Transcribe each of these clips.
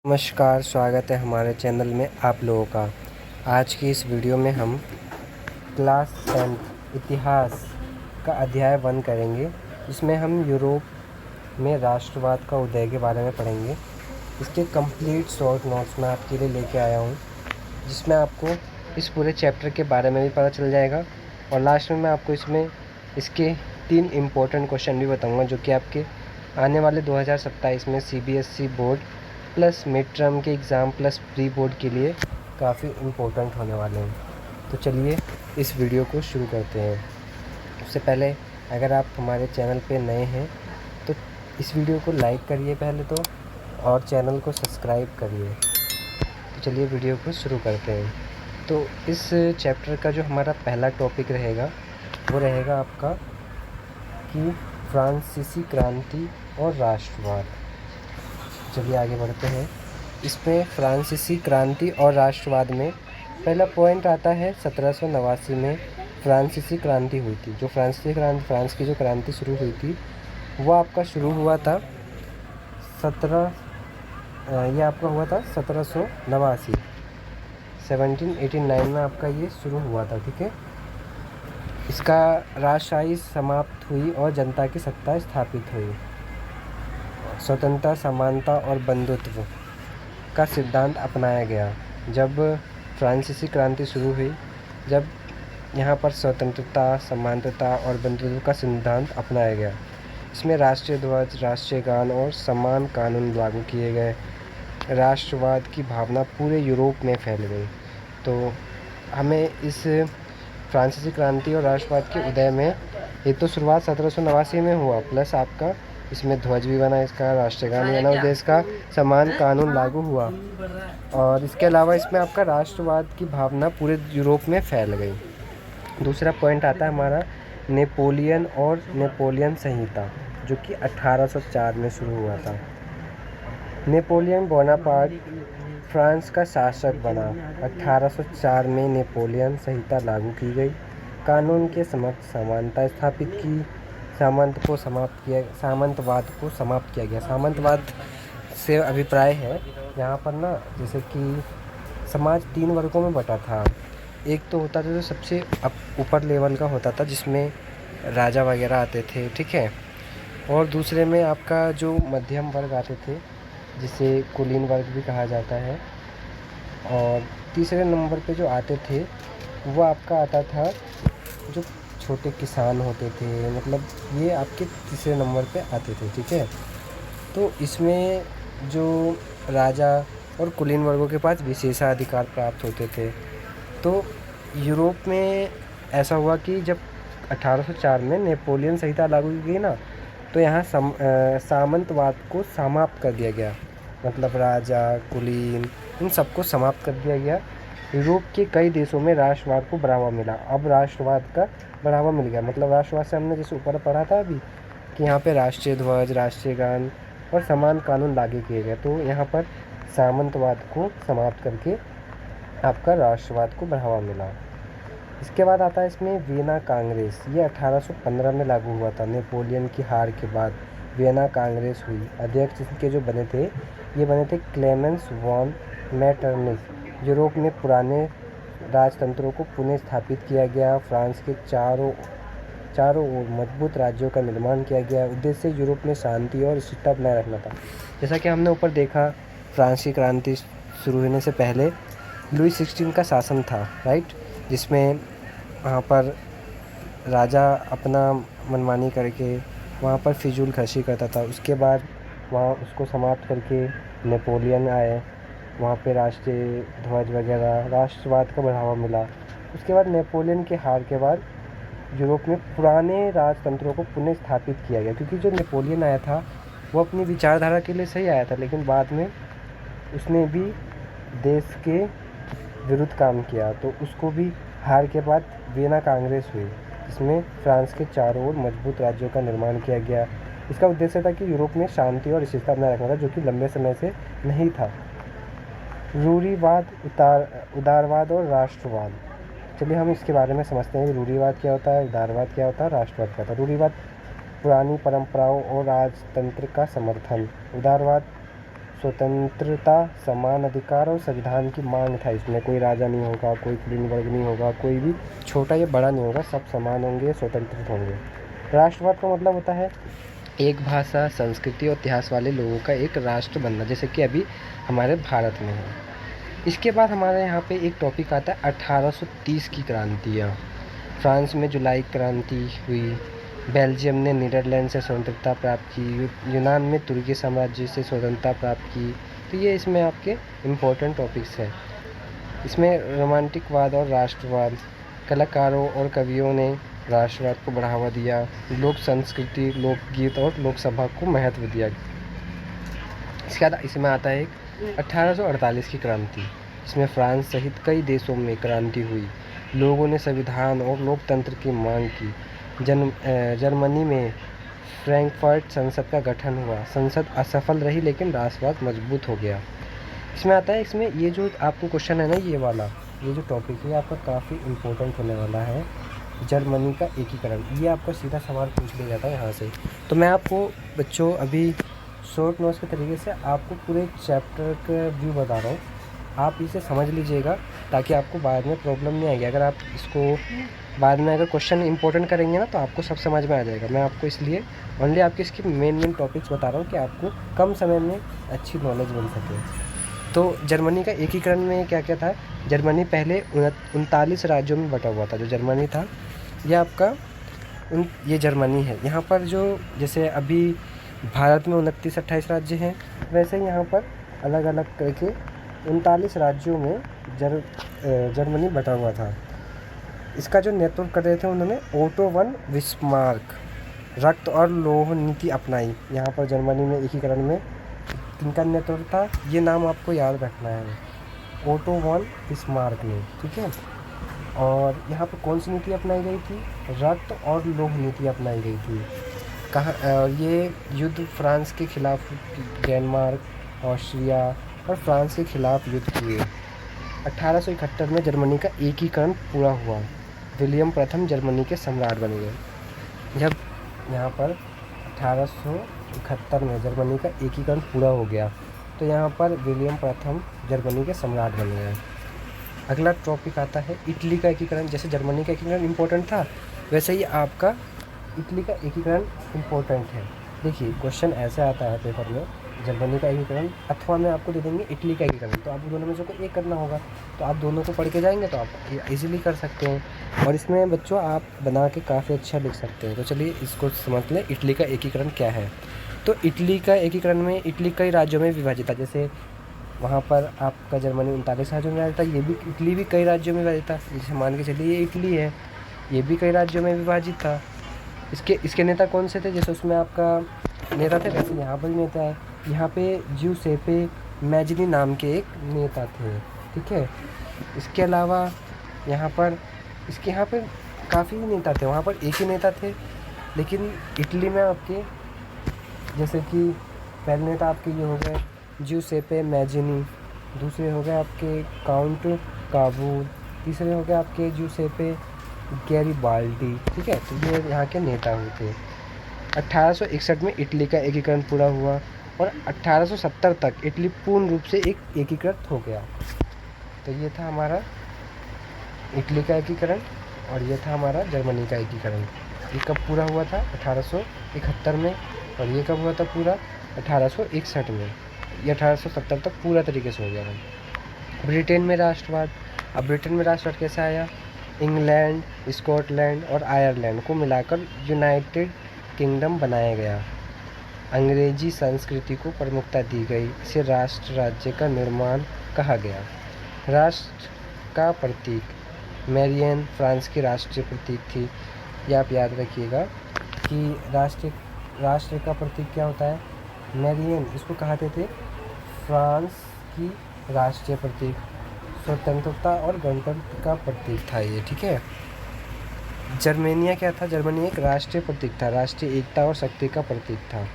नमस्कार, स्वागत है हमारे चैनल में आप लोगों का। आज की इस वीडियो में हम क्लास 10 इतिहास का अध्याय 1 करेंगे, जिसमें हम यूरोप में राष्ट्रवाद का उदय के बारे में पढ़ेंगे। इसके कंप्लीट शॉर्ट नोट्स मैं आपके लिए लेके आया हूँ, जिसमें आपको इस पूरे चैप्टर के बारे में भी पता चल जाएगा और लास्ट में मैं आपको इसके 3 इम्पोर्टेंट क्वेश्चन भी बताऊँगा, जो कि आपके आने वाले 2027 में CBSE board plus mid term के एग्ज़ाम प्लस प्री बोर्ड के लिए काफ़ी इम्पोर्टेंट होने वाले हैं। तो चलिए इस वीडियो को शुरू करते हैं। उससे पहले अगर आप हमारे चैनल पे नए हैं तो इस वीडियो को लाइक करिए पहले तो, और चैनल को सब्सक्राइब करिए। तो चलिए वीडियो को शुरू करते हैं। तो इस चैप्टर का जो हमारा पहला टॉपिक रहेगा वो रहेगा आपका कि फ्रांसीसी क्रांति और राष्ट्रवाद। चलिए आगे बढ़ते हैं। इसमें फ्रांसीसी क्रांति और राष्ट्रवाद में पहला पॉइंट आता है 1789 में फ्रांसीसी क्रांति हुई थी। जो फ्रांसीसी क्रांति, फ्रांस की जो क्रांति शुरू हुई थी वो आपका शुरू हुआ था 1789 में आपका ये शुरू हुआ था। ठीक है, इसका राजशाही समाप्त हुई और जनता की सत्ता स्थापित हुई। स्वतंत्रता, समानता और बंधुत्व का सिद्धांत अपनाया गया। जब फ्रांसीसी क्रांति शुरू हुई, जब यहाँ पर स्वतंत्रता, समानता और बंधुत्व का सिद्धांत अपनाया गया। इसमें राष्ट्रीय ध्वज, राष्ट्रीय गान और समान कानून लागू किए गए। राष्ट्रवाद की भावना पूरे यूरोप में फैल गई। तो हमें इस फ्रांसीसी क्रांति और राष्ट्रवाद के उदय में एक तो शुरुआत 1789 में हुआ, प्लस आपका इसमें ध्वज भी बना, इसका राष्ट्रीय गान बना और देश का समान कानून लागू हुआ। और इसके अलावा इसमें आपका राष्ट्रवाद की भावना पूरे यूरोप में फैल गई। दूसरा पॉइंट आता है हमारा नेपोलियन और नेपोलियन संहिता, जो कि 1804 में शुरू हुआ था। नेपोलियन बोनापार्ट फ्रांस का शासक बना। 1804 में नेपोलियन संहिता लागू की गई। कानून के समक्ष समानता स्थापित की। सामंतवाद को समाप्त किया गया। सामंतवाद से अभिप्राय है यहाँ पर ना, जैसे कि समाज 3 वर्गों में बटा था। एक तो होता था जो सबसे ऊपर लेवल का होता था, जिसमें राजा वगैरह आते थे, ठीक है, और दूसरे में आपका जो मध्यम वर्ग आते थे, जिसे कुलीन वर्ग भी कहा जाता है, और तीसरे नंबर पे जो आते थे वो आपका आता था जो छोटे किसान होते थे। मतलब ये आपके तीसरे नंबर पे आते थे। ठीक है, तो इसमें जो राजा और कुलीन वर्गों के पास विशेषाधिकार प्राप्त होते थे। तो यूरोप में ऐसा हुआ कि जब 1804 में नेपोलियन संहिता लागू की गई ना, तो यहाँ सामंतवाद को समाप्त कर दिया गया। मतलब राजा, कुलीन, इन सबको समाप्त कर दिया गया। यूरोप के कई देशों में राष्ट्रवाद को बढ़ावा मिला। अब राष्ट्रवाद का बढ़ावा मिल गया। मतलब राष्ट्रवाद से हमने जैसे ऊपर पढ़ा था अभी कि यहाँ पे राष्ट्रीय ध्वज, राष्ट्रीय गान और समान कानून लागू किए गए। तो यहाँ पर सामंतवाद को समाप्त करके आपका राष्ट्रवाद को बढ़ावा मिला। इसके बाद आता है इसमें वियना कांग्रेस। ये 1815 में लागू हुआ था। नेपोलियन की हार के बाद वियना कांग्रेस हुई। अध्यक्ष इसके जो बने थे, ये बने थे क्लेमेंस वॉन मेटरनिच। यूरोप में पुराने राजतंत्रों को पुनः स्थापित किया गया। फ्रांस के चारों ओर मजबूत राज्यों का निर्माण किया गया। उद्देश्य यूरोप में शांति और स्थिरता बनाए रखना था। जैसा कि हमने ऊपर देखा, फ्रांस की क्रांति शुरू होने से पहले लुई 16 का शासन था, राइट, जिसमें वहाँ पर राजा अपना मनमानी करके वहाँ पर फिजूल खर्ची करता था। उसके बाद वहाँ उसको समाप्त करके नेपोलियन आए। वहाँ पे राष्ट्रीय ध्वज वगैरह, राष्ट्रवाद का बढ़ावा मिला। उसके बाद नेपोलियन के हार के बाद यूरोप में पुराने राजतंत्रों को पुनः स्थापित किया गया। क्योंकि जो नेपोलियन आया था वो अपनी विचारधारा के लिए सही आया था, लेकिन बाद में उसने भी देश के विरुद्ध काम किया। तो उसको भी हार के बाद वियना कांग्रेस हुई, जिसमें फ्रांस के चारों ओर मजबूत राज्यों का निर्माण किया गया। इसका उद्देश्य था कि यूरोप में शांति और स्थिरता बनाए रखना था, जो कि लंबे समय से नहीं था। रूढ़िवाद, उदारवाद और राष्ट्रवाद। चलिए हम इसके बारे में समझते हैं। रूढ़िवाद क्या होता है, उदारवाद क्या होता है, राष्ट्रवाद क्या होता है। रूढ़िवाद पुरानी परंपराओं और राजतंत्र का समर्थन। उदारवाद स्वतंत्रता, समान अधिकार और संविधान की मांग था। इसमें कोई राजा नहीं होगा, कोई कुलीन वर्ग नहीं होगा, कोई भी छोटा या बड़ा नहीं होगा, सब समान होंगे, स्वतंत्र होंगे। राष्ट्रवाद का मतलब होता है एक भाषा, संस्कृति और इतिहास वाले लोगों का एक राष्ट्र बनना, जैसे कि अभी हमारे भारत में है। इसके बाद हमारे यहाँ पे एक टॉपिक आता है 1830 की क्रांतियाँ। फ्रांस में जुलाई क्रांति हुई, बेल्जियम ने नीदरलैंड से स्वतंत्रता प्राप्त की, यूनान में तुर्की साम्राज्य से स्वतंत्रता प्राप्त की। तो ये इसमें आपके इम्पोर्टेंट टॉपिक्स हैं। इसमें रोमांटिकवाद और राष्ट्रवाद, कलाकारों और कवियों ने राष्ट्रवाद को बढ़ावा दिया, लोक संस्कृति, लोकगीत और लोकसभा को महत्व दिया। इसके बाद इसमें आता है एक 1848 की क्रांति। इसमें फ्रांस सहित कई देशों में क्रांति हुई, लोगों ने संविधान और लोकतंत्र की मांग की। जर्मनी में फ्रैंकफर्ट संसद का गठन हुआ, संसद असफल रही लेकिन राष्ट्रवाद मजबूत हो गया। इसमें आता है, इसमें ये जो आपको क्वेश्चन है ना, ये जो टॉपिक है आपका काफ़ी इम्पोर्टेंट होने वाला है, जर्मनी का एकीकरण। ये आपका सीधा सवाल पूछ लिया जाता है यहाँ से। तो मैं आपको बच्चों अभी शॉर्ट नोट्स के तरीके से आपको पूरे चैप्टर का व्यू बता रहा हूँ, आप इसे समझ लीजिएगा ताकि आपको बाद में प्रॉब्लम नहीं आएगी। अगर आप इसको बाद में अगर क्वेश्चन इंपॉर्टेंट करेंगे ना तो आपको सब समझ में आ जाएगा। मैं आपको इसलिए ओनली आपके इसकी मेन टॉपिक्स बता रहा हूँ कि आपको कम समय में अच्छी नॉलेज मिल सके। तो जर्मनी का एकीकरण में क्या क्या था, जर्मनी पहले 39 राज्यों में बटा हुआ था। जो जर्मनी था ये आपका ये जर्मनी है। यहाँ पर जो जैसे अभी भारत में 29-28 राज्य हैं, वैसे यहाँ पर अलग अलग करके 39 राज्यों में जर्मनी बटा हुआ था। इसका जो नेतृत्व कर रहे थे उन्होंने ओटो वन बिस्मार्क। रक्त और लौह नीति अपनाई। यहाँ पर जर्मनी में एकीकरण में किनका नेतृत्व था, ये नाम आपको याद रखना है, ओटो वन बिस्मार्क ने, ठीक है। और यहाँ पर कौन सी नीति अपनाई गई थी, रक्त और लौह नीति अपनाई गई थी। कहाँ ये युद्ध फ्रांस के खिलाफ, डेनमार्क, ऑस्ट्रिया और फ्रांस के खिलाफ युद्ध हुए। 1871 में जर्मनी का एकीकरण पूरा हुआ, विलियम प्रथम जर्मनी के सम्राट बन गए। जब यहाँ पर 1871 में जर्मनी का एकीकरण पूरा हो गया तो यहाँ पर विलियम प्रथम जर्मनी के सम्राट बन गए। अगला टॉपिक आता है इटली का एकीकरण। जैसे जर्मनी का एकीकरण इम्पोर्टेंट था, वैसे ही आपका इटली का एकीकरण इम्पोर्टेंट है। देखिए क्वेश्चन ऐसे आता है पेपर में, जर्मनी का एकीकरण अथवा में आपको दे देंगे इटली का एकीकरण, तो आपको दोनों में से कोई एक करना होगा। तो आप दोनों को पढ़ के जाएंगे तो आप इजीली कर सकते हैं, और इसमें बच्चों आप बना के काफ़ी अच्छा लिख सकते हैं। तो चलिए इसको समझ लें, इटली का एकीकरण क्या है। तो इटली का एकीकरण में इटली कई राज्यों में विभाजित था। जैसे वहाँ पर आपका जर्मनी 39 राज्यों में विभाजित था, ये भी इटली भी कई राज्यों में विभाजित था। जैसे मान के चलिए ये इटली है, ये भी कई राज्यों में विभाजित था। इसके नेता कौन से थे, जैसे उसमें आपका नेता थे वैसे यहाँ पर भी नेता है। यहाँ पे ज्यूसेपे मैजिनी नाम के एक नेता थे, ठीक है। इसके अलावा यहाँ पर काफ़ी नेता थे, वहाँ पर एक ही नेता थे। लेकिन इटली में आपके जैसे कि पहले नेता आपके ये हो गए ज्यूसेपे मैजिनी, दूसरे हो गए आपके काउंट काबूल, तीसरे हो गए आपके ज्यूसेपे गैरिबाल्डी, ठीक है। तो ये यहाँ के नेता हुए थे। 1861 में इटली का एकीकरण पूरा हुआ और 1870 तक इटली पूर्ण रूप से एक एकीकृत हो गया। तो ये था हमारा इटली का एकीकरण और ये था हमारा जर्मनी का एकीकरण। ये कब पूरा हुआ था, 1871 में, और ये कब हुआ था पूरा, 1861 में। ये 1870 तक पूरा तरीके से हो गया था। ब्रिटेन में राष्ट्रवाद। अब ब्रिटेन में राष्ट्रवाद कैसे आया, इंग्लैंड, स्कॉटलैंड और आयरलैंड को मिलाकर यूनाइटेड किंगडम बनाया गया। अंग्रेजी संस्कृति को प्रमुखता दी गई, इसे राष्ट्र राज्य का निर्माण कहा गया। राष्ट्र का प्रतीक मैरियन फ्रांस की राष्ट्रीय प्रतीक थी। ये आप याद रखिएगा कि राष्ट्र का प्रतीक क्या होता है, मैरियन। इसको कहते थे फ्रांस की राष्ट्रीय प्रतीक, स्वतंत्रता और गणतंत्र का प्रतीक था ये, ठीक है। जर्मेनिया क्या था, जर्मनी एक राष्ट्रीय प्रतीक था, राष्ट्रीय एकता और शक्ति का प्रतीक था।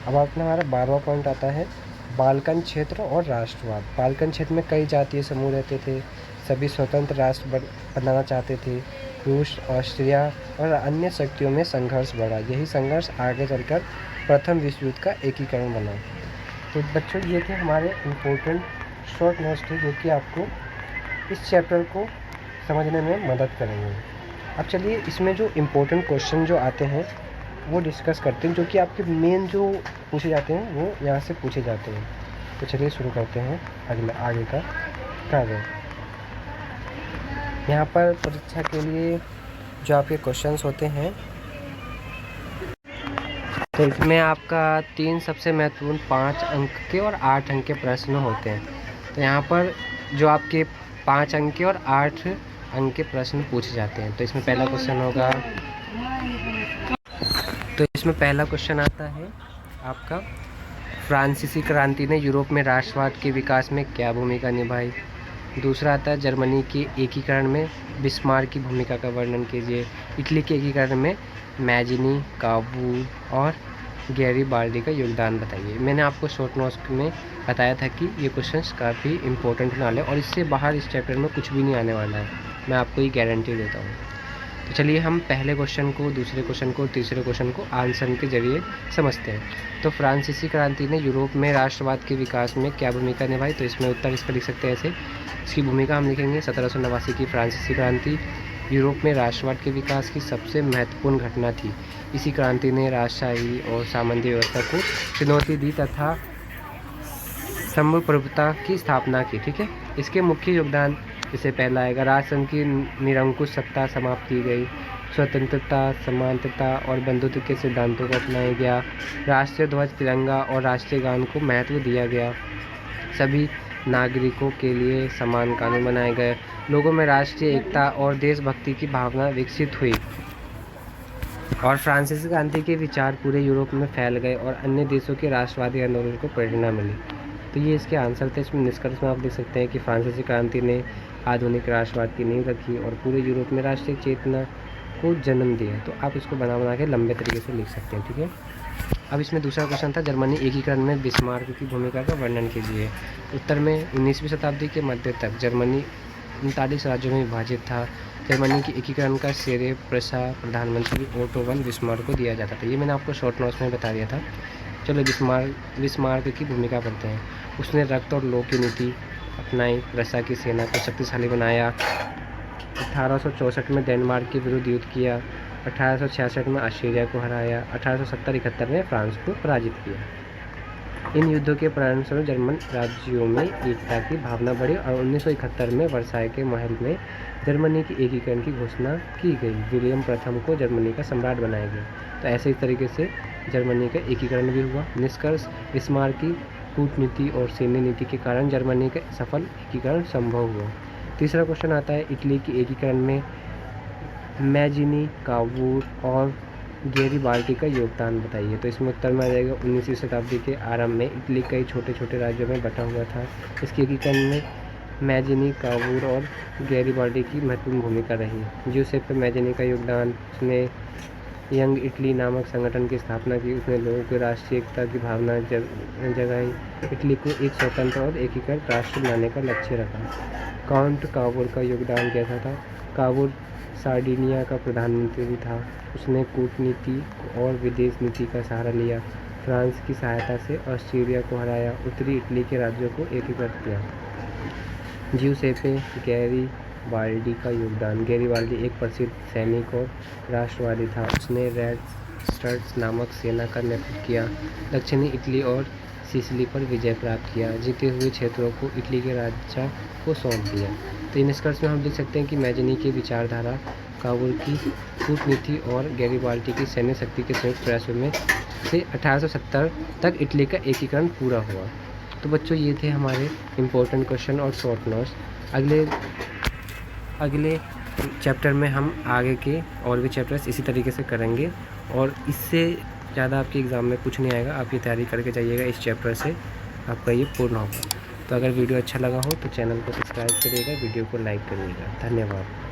अब आपने हमारा 12वां पॉइंट आता है बाल्कन क्षेत्र और राष्ट्रवाद। बाल्कन क्षेत्र में कई जातीय समूह रहते थे, सभी स्वतंत्र राष्ट्र बनाना चाहते थे। रूस, ऑस्ट्रिया और अन्य शक्तियों में संघर्ष बढ़ा, यही संघर्ष आगे चलकर प्रथम विश्व युद्ध का एकीकरण बना। तो बच्चों ये थे हमारे इम्पोर्टेंट शॉर्ट नोट्स थे जो कि आपको इस चैप्टर को समझने में मदद करेंगे। अब चलिए इसमें जो इम्पोर्टेंट क्वेश्चन जो आते हैं वो डिस्कस करते हैं, जो कि आपके मेन जो पूछे जाते हैं वो यहाँ से पूछे जाते हैं। तो चलिए शुरू करते हैं आगे का कार्य। यहाँ पर परीक्षा के लिए जो आपके क्वेश्चंस होते हैं, तो इसमें आपका 3 सबसे महत्वपूर्ण 5 अंक के और 8 अंक के प्रश्न होते हैं। तो यहाँ पर जो आपके 5 अंक के और 8 अंक के प्रश्न पूछे जाते हैं। तो इसमें पहला क्वेश्चन होगा, तो इसमें पहला क्वेश्चन आता है आपका, फ्रांसीसी क्रांति ने यूरोप में राष्ट्रवाद के विकास में क्या भूमिका निभाई। दूसरा आता है, जर्मनी के एकीकरण में बिस्मार्क की भूमिका का वर्णन कीजिए। इटली के एकीकरण में मैजिनी, काबूल और गैरीबाल्डी का योगदान बताइए। मैंने आपको शॉर्ट नोट्स में बताया था कि ये क्वेश्चंस काफ़ी इंपॉर्टेंट होने वाले हैं और इससे बाहर इस चैप्टर में कुछ भी नहीं आने वाला है, मैं आपको ये गारंटी देता हूँ। तो चलिए हम पहले क्वेश्चन को, दूसरे क्वेश्चन को, तीसरे क्वेश्चन को आंसर के जरिए समझते हैं। तो फ्रांसीसी क्रांति ने यूरोप में राष्ट्रवाद के विकास में क्या भूमिका निभाई। तो इसमें उत्तर इसका लिख सकते हैं ऐसे, इसकी भूमिका हम लिखेंगे 1789 की फ्रांसीसी क्रांति यूरोप में राष्ट्रवाद के विकास की सबसे महत्वपूर्ण घटना थी। इसी क्रांति ने राजशाही और सामंती व्यवस्था को चुनौती दी तथा संप्रभुता की स्थापना की। ठीक है, इसके मुख्य योगदान जैसे पहला आएगा, राजतंत्र की निरंकुश सत्ता समाप्त की गई, स्वतंत्रता, समानता और बंधुत्व के सिद्धांतों को अपनाया गया, राष्ट्रीय ध्वज, तिरंगा और राष्ट्रीय गान को महत्व दिया गया, सभी नागरिकों के लिए समान कानून बनाए गए, लोगों में राष्ट्रीय एकता और देशभक्ति की भावना विकसित हुई और फ्रांसीसी क्रांति के विचार पूरे यूरोप में फैल गए और अन्य देशों के राष्ट्रवादी आंदोलन को प्रेरणा मिली। तो ये इसके आंसर थे। इसमें निष्कर्ष में आप देख सकते हैं कि फ्रांसीसी क्रांति ने आधुनिक राष्ट्रवाद की नींव रखी और पूरे यूरोप में राष्ट्रीय चेतना को जन्म दिया। तो आप इसको बना के लंबे तरीके से लिख सकते हैं। ठीक है, अब इसमें दूसरा क्वेश्चन था, जर्मनी एकीकरण में बिस्मार्क की भूमिका का वर्णन कीजिए। उत्तर में 19वीं शताब्दी के मध्य तक जर्मनी 39 राज्यों में विभाजित था। जर्मनी की एकीकरण का श्रेय प्रधानमंत्री ओटो वन बिस्मार्क को दिया जाता था। ये मैंने आपको शॉर्ट नोट्स में बता दिया था। चलो बिस्मार्क की भूमिका पढ़ते हैं। उसने रक्त और लौ की नीति अपनाई, रसा की सेना को शक्तिशाली बनाया, 1864 में डेनमार्क के विरुद्ध युद्ध किया, 1866 में ऑस्ट्रेलिया को हराया, 1870-71 में फ्रांस को पराजित किया। इन युद्धों के परिणामस्वरूप जर्मन राज्यों में एकता की भावना बढ़ी और 1971 में वर्साय के महल में जर्मनी की एकीकरण की घोषणा की गई। विलियम प्रथम को जर्मनी का सम्राट बनाया गया। तो ऐसे ही तरीके से जर्मनी का एकीकरण भी हुआ। निष्कर्ष, बिस्मार्क की कूटनीति और सैन्य नीति के कारण जर्मनी का सफल एकीकरण संभव हुआ। तीसरा क्वेश्चन आता है, इटली के एकीकरण में मैजिनी, काबूल और गैरीबाल्डी का योगदान बताइए। तो इसमें उत्तर में आ जाएगा, 19वीं शताब्दी के आरंभ में इटली कई छोटे छोटे राज्यों में बटा हुआ था। इसके एकीकरण में मैजिनी, काबूल और गैरीबाल्डी की महत्वपूर्ण भूमिका रही। ज्यूसेppe मैजिनी का योगदान, उसने यंग इटली नामक संगठन की स्थापना की। उसने लोगों को राष्ट्रीय एकता की भावना जगाई, इटली को एक स्वतंत्र और एकीकृत राष्ट्र बनाने का लक्ष्य रखा। काउंट काबूल का योगदान कैसा था। काबूल सार्डिनिया का प्रधानमंत्री भी था। उसने कूटनीति और विदेश नीति का सहारा लिया। फ्रांस की सहायता से ऑस्ट्रेलिया को हराया, उत्तरी इटली के राज्यों को एकीकृत किया। ज्यूसेppe गैरीबाल्डी का योगदान, गैरीबाल्डी एक प्रसिद्ध सैनिक और राष्ट्रवादी था। उसने रेड स्टर्स नामक सेना का नेतृत्व किया, दक्षिणी इटली और सिसिली पर विजय प्राप्त किया, जीते हुए क्षेत्रों को इटली के राजा को सौंप दिया। तो निष्कर्ष में हम देख सकते हैं कि मैजिनी की विचारधारा, काबूल की कूटनीति और गैरीबाल्डी की सैन्य शक्ति के संयुक्त प्रयासों में से 1870 तक इटली का एकीकरण पूरा हुआ। तो बच्चों ये थे हमारे इम्पोर्टेंट क्वेश्चन और शॉर्ट नोट्स। अगले चैप्टर में हम आगे के और भी चैप्टर्स इसी तरीके से करेंगे और इससे ज़्यादा आपके एग्ज़ाम में कुछ नहीं आएगा। आप ये तैयारी करके जाइएगा, इस चैप्टर से आपका ये पूर्ण होगा। तो अगर वीडियो अच्छा लगा हो तो चैनल को सब्सक्राइब करिएगा, वीडियो को लाइक करिएगा। धन्यवाद।